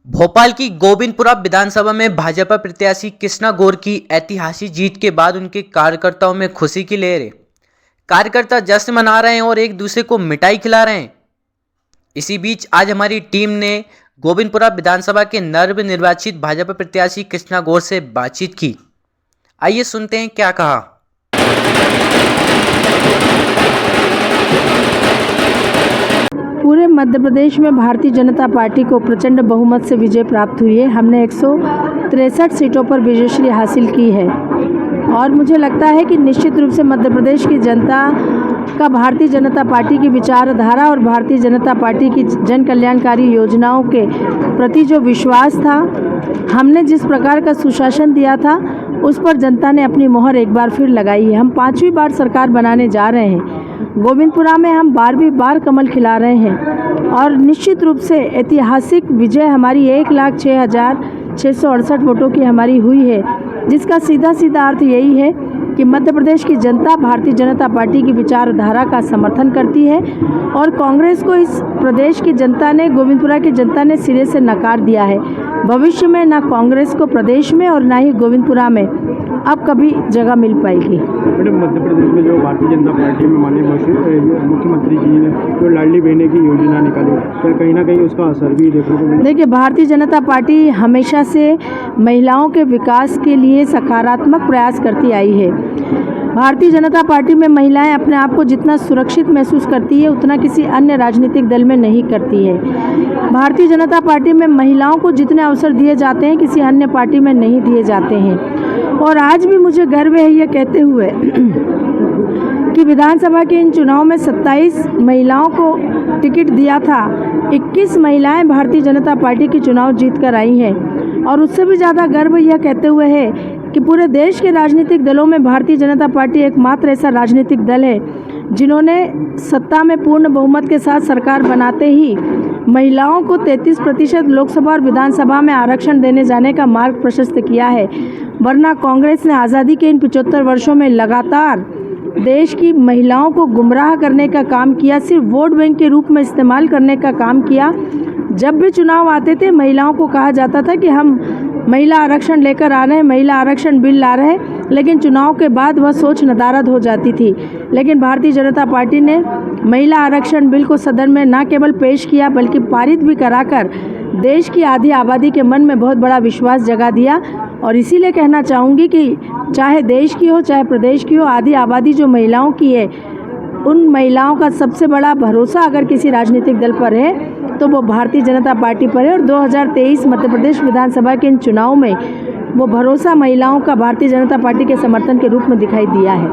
भोपाल की गोविंदपुरा विधानसभा में भाजपा प्रत्याशी कृष्णा गौर की ऐतिहासिक जीत के बाद उनके कार्यकर्ताओं में खुशी की लहर है। कार्यकर्ता जश्न मना रहे हैं और एक दूसरे को मिठाई खिला रहे हैं। इसी बीच आज हमारी टीम ने गोविंदपुरा विधानसभा के नवनिर्वाचित भाजपा प्रत्याशी कृष्णा गौर से बातचीत की। आइए सुनते हैं क्या कहा। पूरे मध्य प्रदेश में भारतीय जनता पार्टी को प्रचंड बहुमत से विजय प्राप्त हुई है। हमने 163 सीटों पर विजयश्री हासिल की है और मुझे लगता है कि निश्चित रूप से मध्य प्रदेश की जनता का भारतीय जनता पार्टी की विचारधारा और भारतीय जनता पार्टी की जन कल्याणकारी योजनाओं के प्रति जो विश्वास था, हमने जिस प्रकार का सुशासन दिया था, उस पर जनता ने अपनी मोहर एक बार फिर लगाई है। हम 5वीं बार सरकार बनाने जा रहे हैं। गोविंदपुरा में हम 12वीं बार कमल खिला रहे हैं और निश्चित रूप से ऐतिहासिक विजय हमारी 1,06,668 वोटों की हमारी हुई है, जिसका सीधा अर्थ यही है कि मध्य प्रदेश की जनता भारतीय जनता पार्टी की विचारधारा का समर्थन करती है और कांग्रेस को इस प्रदेश की जनता ने, गोविंदपुरा की जनता ने सिरे से नकार दिया है। भविष्य में ना कांग्रेस को प्रदेश में और ना ही गोविंदपुरा में अब कभी जगह मिल पाएगी। मैडम, मध्य प्रदेश में जो भारतीय जनता पार्टी में माननीय मुख्यमंत्री जी ने जो लाडली बहन की योजना निकाली, क्या कहीं ना कहीं उसका असर भी देखने को मिला? देखिए, भारतीय जनता पार्टी हमेशा से महिलाओं के विकास के लिए सकारात्मक प्रयास करती आई है। भारतीय जनता पार्टी में महिलाएं अपने आप को जितना सुरक्षित महसूस करती है, उतना किसी अन्य राजनीतिक दल में नहीं करती है। भारतीय जनता पार्टी में महिलाओं को जितने अवसर दिए जाते हैं, किसी अन्य पार्टी में नहीं दिए जाते हैं। और आज भी मुझे गर्व है ये कहते हुए कि विधानसभा के इन चुनाव में 27 महिलाओं को टिकट दिया था। 21 महिलाएं भारतीय जनता पार्टी की चुनाव जीत कर आई हैं और उससे भी ज़्यादा गर्व यह कहते हुए है कि पूरे देश के राजनीतिक दलों में भारतीय जनता पार्टी एकमात्र ऐसा राजनीतिक दल है जिन्होंने सत्ता में पूर्ण बहुमत के साथ सरकार बनाते ही महिलाओं को 33% लोकसभा और विधानसभा में आरक्षण देने जाने का मार्ग प्रशस्त किया है। वरना कांग्रेस ने आज़ादी के इन 75 वर्षों में लगातार देश की महिलाओं को गुमराह करने का काम किया, सिर्फ वोट बैंक के रूप में इस्तेमाल करने का काम किया। जब भी चुनाव आते थे, महिलाओं को कहा जाता था कि हम महिला आरक्षण लेकर आ रहे हैं, महिला आरक्षण बिल ला रहे हैं, लेकिन चुनाव के बाद वह सोच नदारद हो जाती थी। लेकिन भारतीय जनता पार्टी ने महिला आरक्षण बिल को सदन में न केवल पेश किया बल्कि पारित भी कराकर देश की आधी आबादी के मन में बहुत बड़ा विश्वास जगा दिया। और इसीलिए कहना चाहूँगी कि चाहे देश की हो चाहे प्रदेश की हो, आधी आबादी जो महिलाओं की है, उन महिलाओं का सबसे बड़ा भरोसा अगर किसी राजनीतिक दल पर है तो वो भारतीय जनता पार्टी पर है। और 2023 मध्य प्रदेश विधानसभा के इन चुनाव में वो भरोसा महिलाओं का भारतीय जनता पार्टी के समर्थन के रूप में दिखाई दिया है।